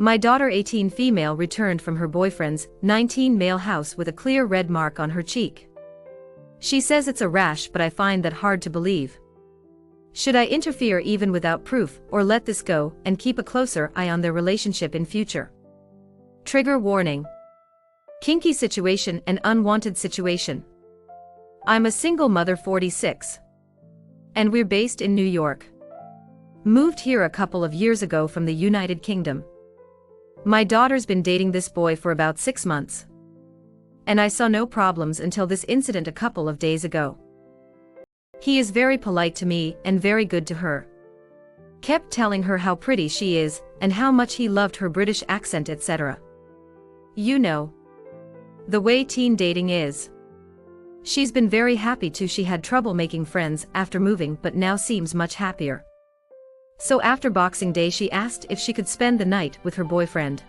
My daughter 18 female returned from her boyfriend's 19 male house with a clear red mark on her cheek. She says it's a rash, but I find that hard to believe. Should I interfere even without proof, or let this go and keep a closer eye on their relationship in future? Trigger warning. Kinky situation and unwanted situation. I'm a single mother 46. And we're based in New York. Moved here a couple of years ago from the United Kingdom. My daughter's been dating this boy for about 6 months. And I saw no problems until this incident a couple of days ago. He is very polite to me and very good to her. Kept telling her how pretty she is and how much he loved her British accent, etc. You know. The way teen dating is. She's been very happy too. She had trouble making friends after moving but now seems much happier. So after Boxing Day she asked if she could spend the night with her boyfriend.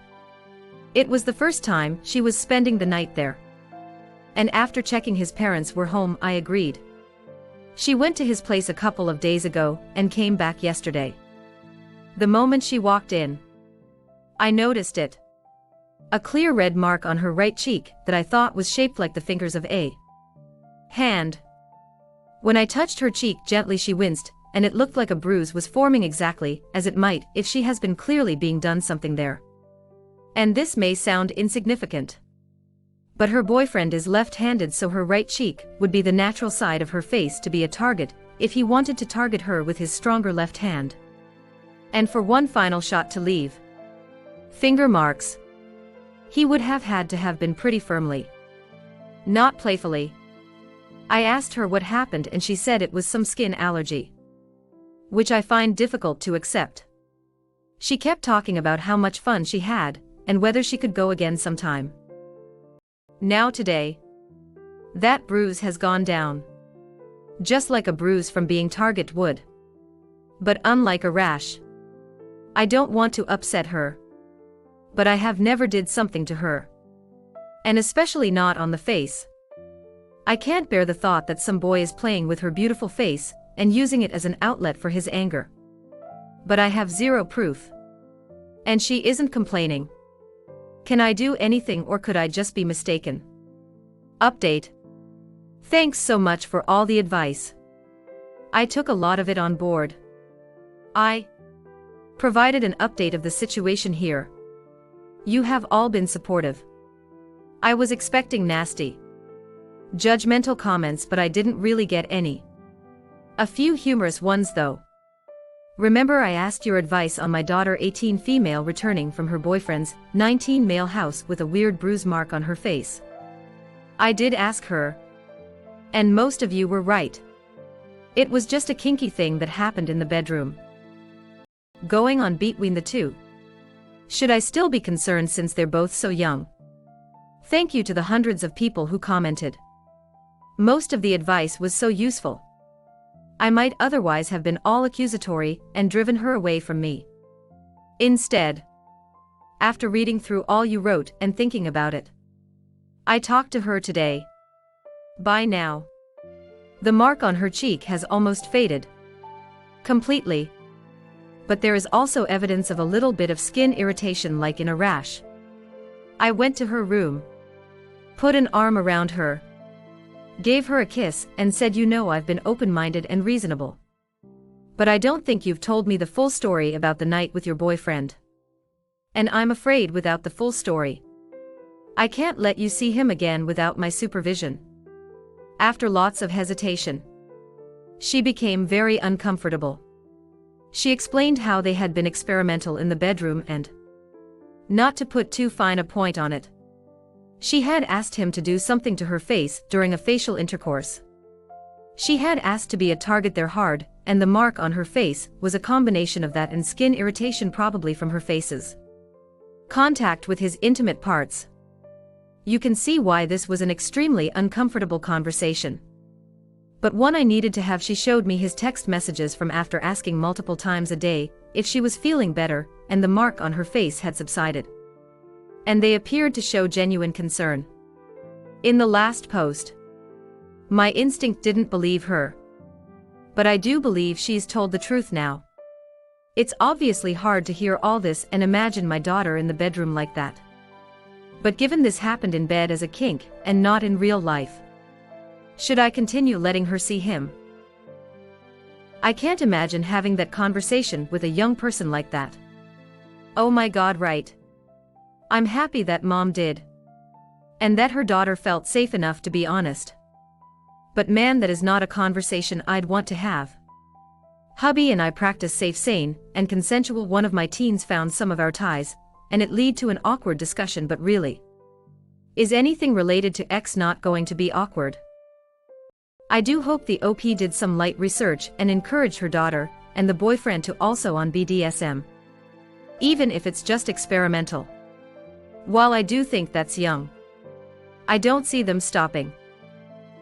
It was the first time she was spending the night there. And after checking his parents were home, I agreed. She went to his place a couple of days ago and came back yesterday. The moment she walked in, I noticed it. A clear red mark on her right cheek that I thought was shaped like the fingers of a hand. When I touched her cheek gently she winced, and it looked like a bruise was forming exactly as it might if she has been clearly being done something there. And this may sound insignificant. But her boyfriend is left-handed, so her right cheek would be the natural side of her face to be a target if he wanted to target her with his stronger left hand. And for one final shot to leave finger marks, he would have had to have been pretty firmly, not playfully. I asked her what happened and she said it was some skin allergy, which I find difficult to accept. She kept talking about how much fun she had and whether she could go again sometime. Now today, that bruise has gone down. Just like a bruise from being targeted would. But unlike a rash. I don't want to upset her. But I have never did something to her. And especially not on the face. I can't bear the thought that some boy is playing with her beautiful face and using it as an outlet for his anger. But I have zero proof. And she isn't complaining. Can I do anything, or could I just be mistaken? Update. Thanks so much for all the advice. I took a lot of it on board. I provided an update of the situation here. You have all been supportive. I was expecting nasty, judgmental comments, but I didn't really get any. A few humorous ones though. Remember I asked your advice on my daughter 18 female returning from her boyfriend's 19 male house with a weird bruise mark on her face. I did ask her. And most of you were right. It was just a kinky thing that happened in the bedroom. Going on between the two. Should I still be concerned since they're both so young? Thank you to the hundreds of people who commented. Most of the advice was so useful. I might otherwise have been all accusatory and driven her away from me. Instead, after reading through all you wrote and thinking about it, I talked to her today. By now, the mark on her cheek has almost faded completely. But there is also evidence of a little bit of skin irritation, like in a rash. I went to her room, put an arm around her, gave her a kiss, and said, you know, I've been open-minded and reasonable. But I don't think you've told me the full story about the night with your boyfriend. And I'm afraid without the full story, I can't let you see him again without my supervision. After lots of hesitation, she became very uncomfortable. She explained how they had been experimental in the bedroom and, not to put too fine a point on it, she had asked him to do something to her face during a facial intercourse. She had asked to be a target there hard, and the mark on her face was a combination of that and skin irritation, probably from her face's contact with his intimate parts. You can see why this was an extremely uncomfortable conversation. But one I needed to have. She showed me his text messages from after asking multiple times a day if she was feeling better, and the mark on her face had subsided. And they appeared to show genuine concern. In the last post, my instinct didn't believe her. But I do believe she's told the truth now. It's obviously hard to hear all this and imagine my daughter in the bedroom like that. But given this happened in bed as a kink and not in real life, should I continue letting her see him? I can't imagine having that conversation with a young person like that. Oh my God, right. I'm happy that mom did. And that her daughter felt safe enough to be honest. But man, that is not a conversation I'd want to have. Hubby and I practice safe, sane, and consensual. One of my teens found some of our ties, and it led to an awkward discussion. But really, is anything related to X not going to be awkward? I do hope the OP did some light research and encouraged her daughter and the boyfriend to also on BDSM. Even if it's just experimental. While I do think that's young, I don't see them stopping.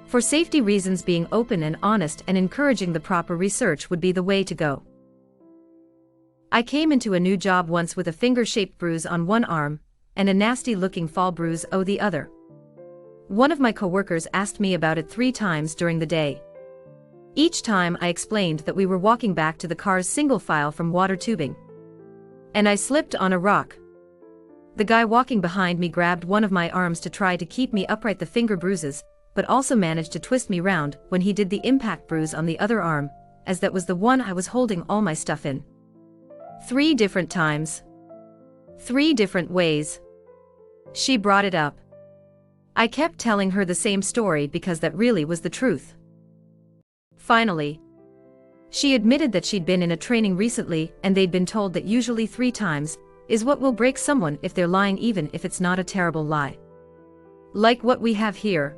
For safety reasons, being open and honest and encouraging the proper research would be the way to go. I came into a new job once with a finger-shaped bruise on one arm and a nasty-looking fall bruise on the other. One of my coworkers asked me about it 3 times during the day. Each time I explained that we were walking back to the car's single file from water tubing, and I slipped on a rock. The guy walking behind me grabbed one of my arms to try to keep me upright, the finger bruises, but also managed to twist me round when he did the impact bruise on the other arm, as that was the one I was holding all my stuff in. 3 different times. 3 different ways. She brought it up. I kept telling her the same story because that really was the truth. Finally, she admitted that she'd been in a training recently and they'd been told that usually 3 times is what will break someone if they're lying, even if it's not a terrible lie. Like what we have here.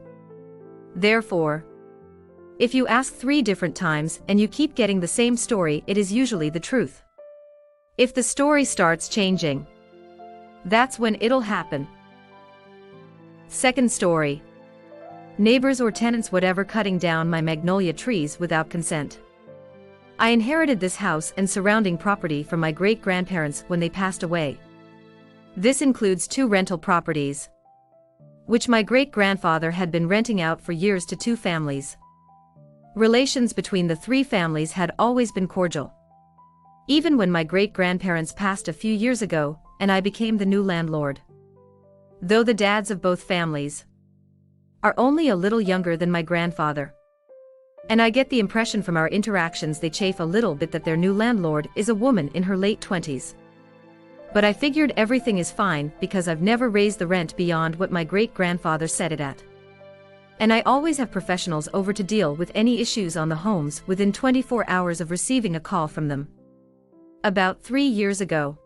Therefore, if you ask 3 different times and you keep getting the same story, it is usually the truth. If the story starts changing, that's when it'll happen. Second story. Neighbors or tenants, whatever, cutting down my magnolia trees without consent. I inherited this house and surrounding property from my great-grandparents when they passed away. This includes 2 rental properties, which my great-grandfather had been renting out for years to 2 families. Relations between the 3 families had always been cordial. Even when my great-grandparents passed a few years ago, and I became the new landlord. Though the dads of both families are only a little younger than my grandfather. And I get the impression from our interactions they chafe a little bit that their new landlord is a woman in her late 20s. But I figured everything is fine because I've never raised the rent beyond what my great-grandfather set it at. And I always have professionals over to deal with any issues on the homes within 24 hours of receiving a call from them. About 3 years ago,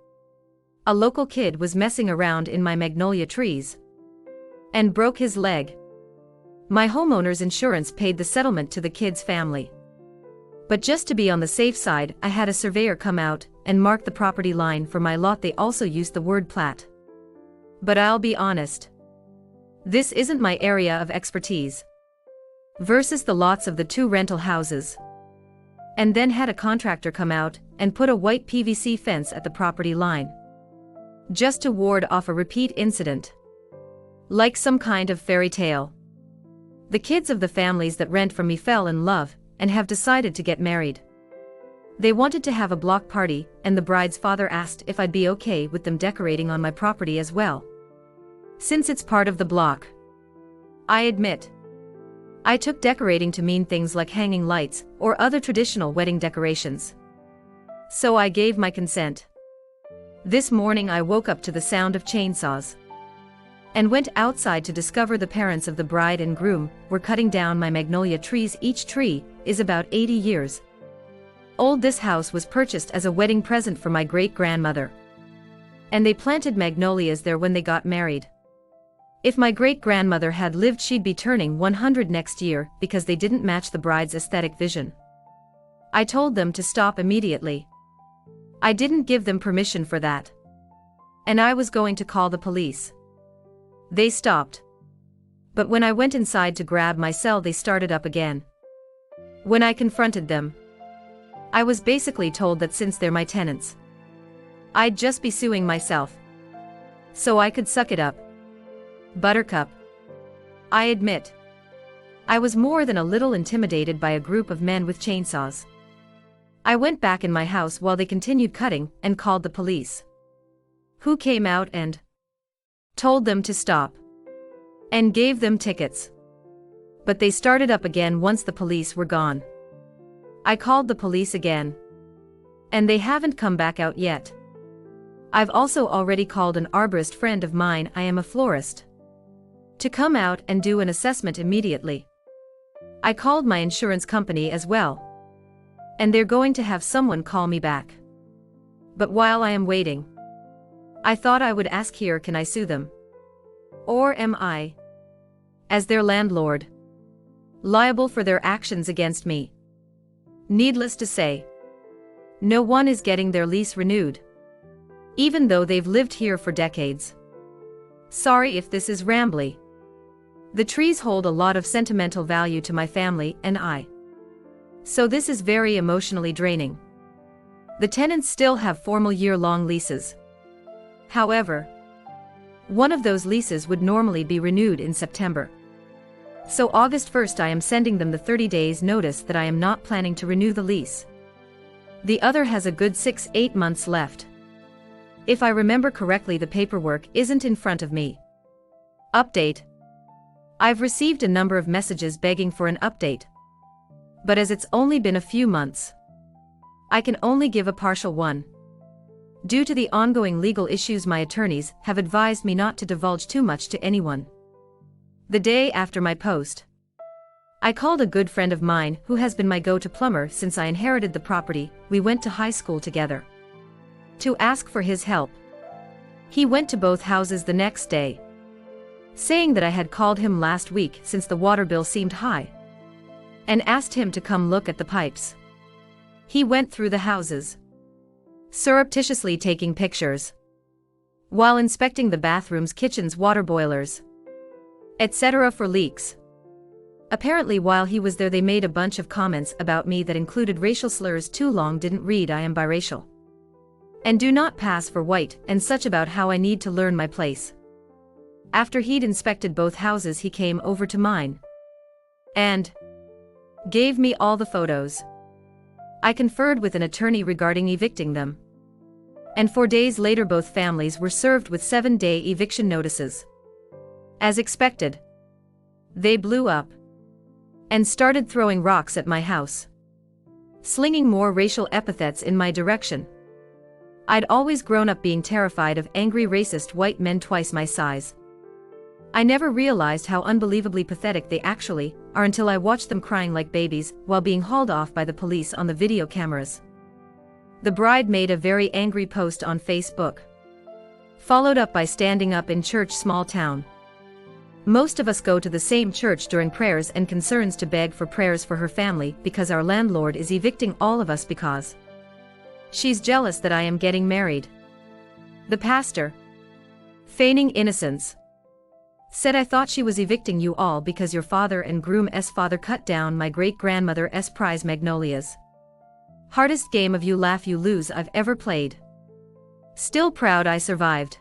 a local kid was messing around in my magnolia trees and broke his leg. My homeowner's insurance paid the settlement to the kid's family. But just to be on the safe side, I had a surveyor come out and mark the property line for my lot. They also used the word plat. But I'll be honest, this isn't my area of expertise. Versus the lots of the 2 rental houses. And then had a contractor come out and put a white PVC fence at the property line, just to ward off a repeat incident. Like some kind of fairy tale. The kids of the families that rent from me fell in love and have decided to get married. They wanted to have a block party, and the bride's father asked if I'd be okay with them decorating on my property as well, since it's part of the block. I admit, I took decorating to mean things like hanging lights or other traditional wedding decorations. So I gave my consent. This morning I woke up to the sound of chainsaws and went outside to discover the parents of the bride and groom were cutting down my magnolia trees. Each tree is about 80 years old. This house was purchased as a wedding present for my great-grandmother, and they planted magnolias there when they got married. If my great-grandmother had lived, she'd be turning 100 next year because they didn't match the bride's aesthetic vision. I told them to stop immediately. I didn't give them permission for that, and I was going to call the police. They stopped. But when I went inside to grab my cell, they started up again. When I confronted them, I was basically told that since they're my tenants, I'd just be suing myself, so I could suck it up. Buttercup. I admit, I was more than a little intimidated by a group of men with chainsaws. I went back in my house while they continued cutting and called the police, who came out and told them to stop and gave them tickets. But they started up again once the police were gone. I called the police again, and they haven't come back out yet. I've also already called an arborist friend of mine, I am a florist, to come out and do an assessment immediately. I called my insurance company as well, and they're going to have someone call me back. But while I am waiting, I thought I would ask here, can I sue them? Or am I, as their landlord, liable for their actions against me? Needless to say, no one is getting their lease renewed, even though they've lived here for decades. Sorry if this is rambly. The trees hold a lot of sentimental value to my family and I. So this is very emotionally draining. The tenants still have formal year-long leases. However, one of those leases would normally be renewed in September. So August 1st I am sending them the 30 days notice that I am not planning to renew the lease. The other has a good 6-8 months left. If I remember correctly, the paperwork isn't in front of me. Update. I've received a number of messages begging for an update. But as it's only been a few months, I can only give a partial one. Due to the ongoing legal issues, my attorneys have advised me not to divulge too much to anyone. The day after my post, I called a good friend of mine who has been my go-to plumber since I inherited the property. We went to high school together, to ask for his help. He went to both houses the next day, saying that I had called him last week since the water bill seemed high, and asked him to come look at the pipes. He went through the houses, surreptitiously taking pictures, while inspecting the bathrooms, kitchens, water boilers, etc. for leaks. Apparently while he was there they made a bunch of comments about me that included racial slurs. Too long didn't read. I am biracial and do not pass for white and such, about how I need to learn my place. After he'd inspected both houses he came over to mine and gave me all the photos. I conferred with an attorney regarding evicting them, and 4 days later both families were served with 7-day eviction notices. As expected, they blew up and started throwing rocks at my house, slinging more racial epithets in my direction. I'd always grown up being terrified of angry racist white men twice my size. I never realized how unbelievably pathetic they actually are until I watched them crying like babies while being hauled off by the police on the video cameras. The bride made a very angry post on Facebook, followed up by standing up in church, small town. Most of us go to the same church during prayers and concerns to beg for prayers for her family because our landlord is evicting all of us because she's jealous that I am getting married. The pastor, feigning innocence, said, I thought she was evicting you all because your father and groom's father cut down my great-grandmother's prize magnolias. Hardest game of you laugh you lose I've ever played. Still proud I survived.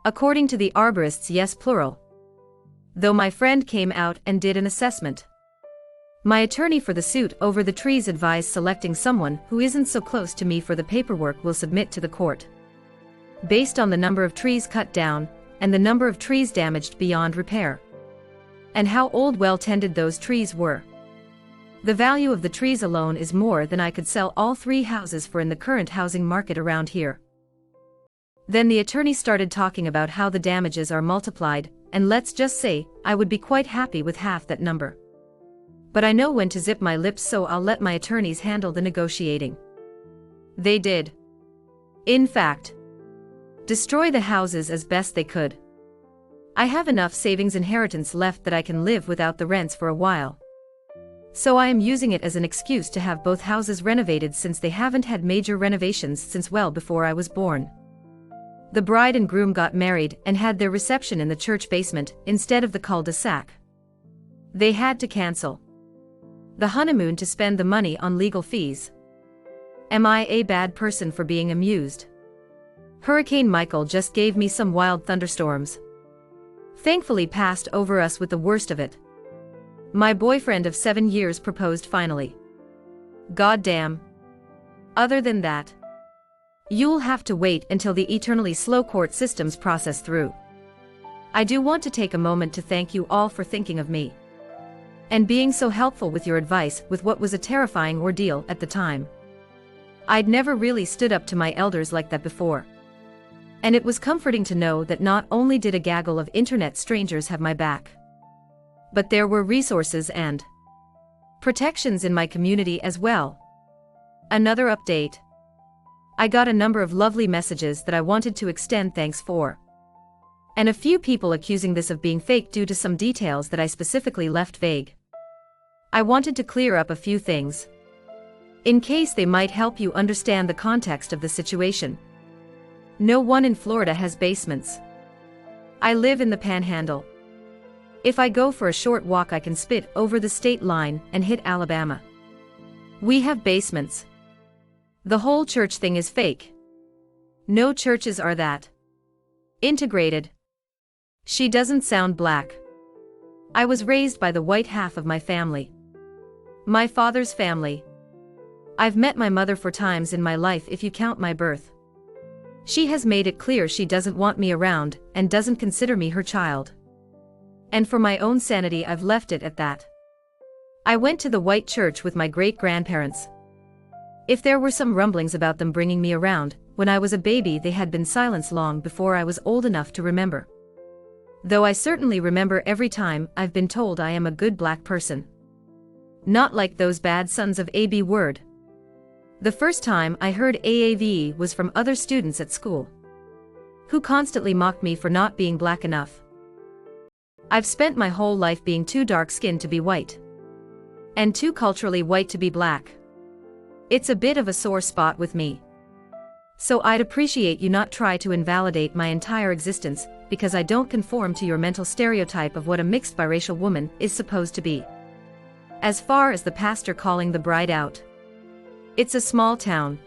According to the arborists, yes, plural. Though my friend came out and did an assessment. My attorney for the suit over the trees advised selecting someone who isn't so close to me for the paperwork we'll submit to the court, based on the number of trees cut down and the number of trees damaged beyond repair, and how old, well-tended those trees were. The value of the trees alone is more than I could sell all 3 houses for in the current housing market around here. Then the attorney started talking about how the damages are multiplied, and let's just say, I would be quite happy with half that number. But I know when to zip my lips, so I'll let my attorneys handle the negotiating. They did, in fact, destroy the houses as best they could. I have enough savings inheritance left that I can live without the rents for a while. So I am using it as an excuse to have both houses renovated since they haven't had major renovations since well before I was born. The bride and groom got married and had their reception in the church basement instead of the cul-de-sac. They had to cancel the honeymoon to spend the money on legal fees. Am I a bad person for being amused? Hurricane Michael just gave me some wild thunderstorms. Thankfully passed over us with the worst of it. My boyfriend of 7 years proposed finally. Goddamn. Other than that, you'll have to wait until the eternally slow court systems process through. I do want to take a moment to thank you all for thinking of me and being so helpful with your advice with what was a terrifying ordeal at the time. I'd never really stood up to my elders like that before. And it was comforting to know that not only did a gaggle of internet strangers have my back, but there were resources and protections in my community as well. Another update. I got a number of lovely messages that I wanted to extend thanks for. And a few people accusing this of being fake due to some details that I specifically left vague. I wanted to clear up a few things, in case they might help you understand the context of the situation. No one in Florida has basements. I live in the Panhandle. If I go for a short walk I can spit over the state line and hit Alabama. We have basements. The whole church thing is fake. No churches are that integrated. She doesn't sound black. I was raised by the white half of my family. My father's family. I've met my mother 4 times in my life if you count my birth. She has made it clear she doesn't want me around and doesn't consider me her child. And for my own sanity I've left it at that. I went to the white church with my great-grandparents. If there were some rumblings about them bringing me around, when I was a baby they had been silenced long before I was old enough to remember. Though I certainly remember every time I've been told I am a good black person. Not like those bad sons of A.B. word. The first time I heard AAVE was from other students at school, who constantly mocked me for not being black enough. I've spent my whole life being too dark-skinned to be white, and too culturally white to be black. It's a bit of a sore spot with me. So I'd appreciate you not try to invalidate my entire existence, because I don't conform to your mental stereotype of what a mixed biracial woman is supposed to be. As far as the pastor calling the bride out. It's a small town.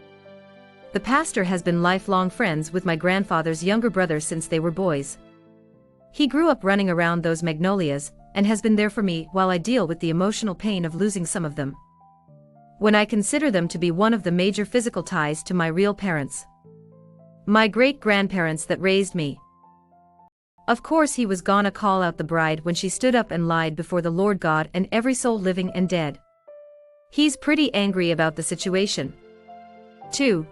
The pastor has been lifelong friends with my grandfather's younger brother since they were boys. He grew up running around those magnolias, and has been there for me while I deal with the emotional pain of losing some of them. When I consider them to be one of the major physical ties to my real parents. My great-grandparents that raised me. Of course he was gonna call out the bride when she stood up and lied before the Lord God and every soul living and dead. He's pretty angry about the situation. 2.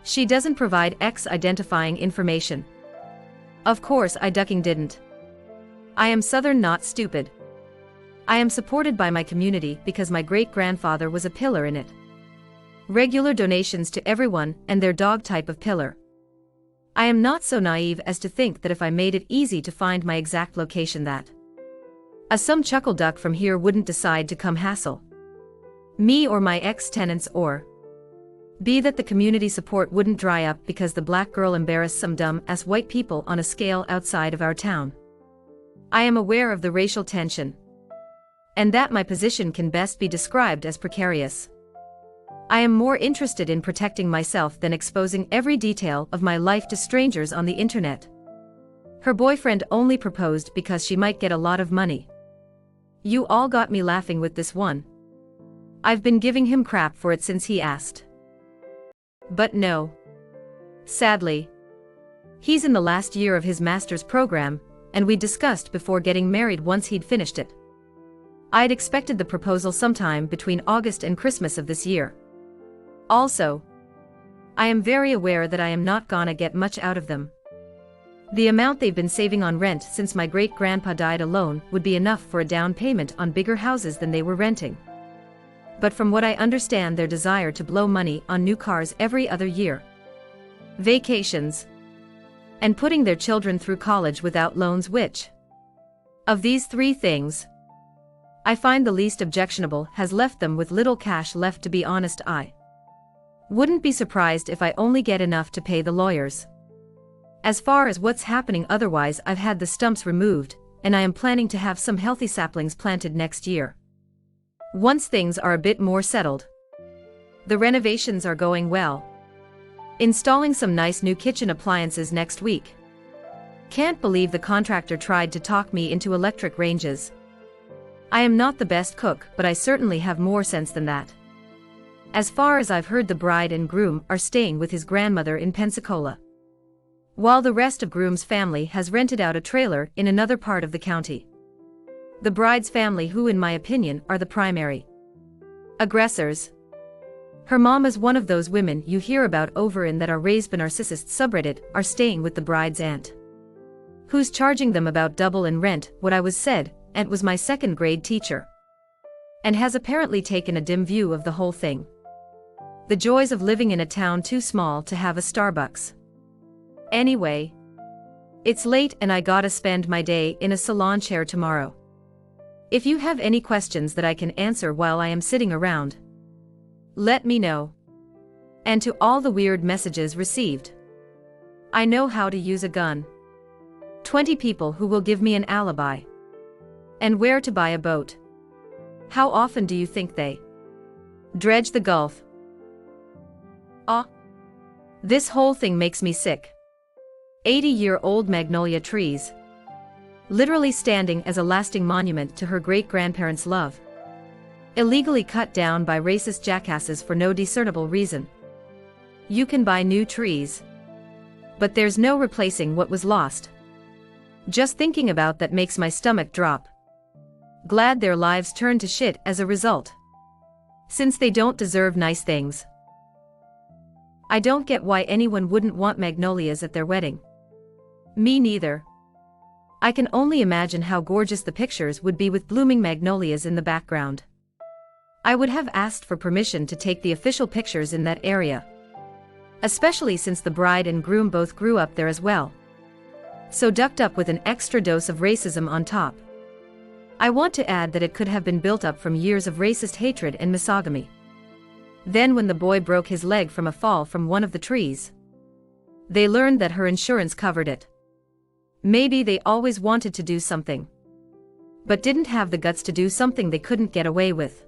She doesn't provide X-identifying information. Of course I ducking didn't. I am Southern, not stupid. I am supported by my community because my great-grandfather was a pillar in it. Regular donations to everyone and their dog type of pillar. I am not so naive as to think that if I made it easy to find my exact location that some chuckle duck from here wouldn't decide to come hassle me or my ex-tenants, or B, that the community support wouldn't dry up because the black girl embarrassed some dumb-ass white people on a scale outside of our town. I am aware of the racial tension, and that my position can best be described as precarious. I am more interested in protecting myself than exposing every detail of my life to strangers on the internet. Her boyfriend only proposed because she might get a lot of money. You all got me laughing with this one. I've been giving him crap for it since he asked. But no. Sadly. He's in the last year of his master's program, and we discussed before getting married once he'd finished it. I'd expected the proposal sometime between August and Christmas of this year. Also, I am very aware that I am not gonna get much out of them. The amount they've been saving on rent since my great-grandpa died alone would be enough for a down payment on bigger houses than they were renting. But from what I understand, their desire to blow money on new cars every other year, vacations, and putting their children through college without loans, which of these 3 things I find the least objectionable, has left them with little cash left. To be honest, I wouldn't be surprised if I only get enough to pay the lawyers. As far as what's happening otherwise, I've had the stumps removed, and I am planning to have some healthy saplings planted next year, once things are a bit more settled. The renovations are going well. Installing some nice new kitchen appliances next week. Can't believe the contractor tried to talk me into electric ranges. I am not the best cook, but I certainly have more sense than that. As far as I've heard, the bride and groom are staying with his grandmother in Pensacola, while the rest of groom's family has rented out a trailer in another part of the county. The bride's family, who in my opinion are the primary aggressors. Her mom is one of those women you hear about over in that are raised by narcissists subreddit, are staying with the bride's aunt, who's charging them about double in rent what I was said, and was my second grade teacher, and has apparently taken a dim view of the whole thing. The joys of living in a town too small to have a Starbucks. Anyway, it's late and I gotta spend my day in a salon chair tomorrow. If you have any questions that I can answer while I am sitting around, let me know. And to all the weird messages received, I know how to use a gun. 20 people who will give me an alibi. And where to buy a boat. How often do you think they dredge the Gulf? This whole thing makes me sick. 80-year-old magnolia trees, literally standing as a lasting monument to her great-grandparents' love, illegally cut down by racist jackasses for no discernible reason. You can buy new trees, but there's no replacing what was lost. Just thinking about that makes my stomach drop. Glad their lives turned to shit as a result, since they don't deserve nice things. I don't get why anyone wouldn't want magnolias at their wedding. Me neither. I can only imagine how gorgeous the pictures would be with blooming magnolias in the background. I would have asked for permission to take the official pictures in that area, especially since the bride and groom both grew up there as well. So ducked up with an extra dose of racism on top. I want to add that it could have been built up from years of racist hatred and misogamy. Then when the boy broke his leg from a fall from one of the trees, they learned that her insurance covered it. Maybe they always wanted to do something, but didn't have the guts to do something they couldn't get away with.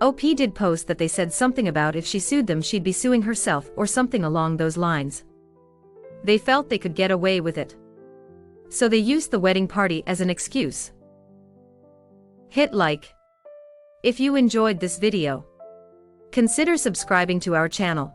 OP did post that they said something about if she sued them she'd be suing herself or something along those lines. They felt they could get away with it, so they used the wedding party as an excuse. Hit like if you enjoyed this video. Consider subscribing to our channel.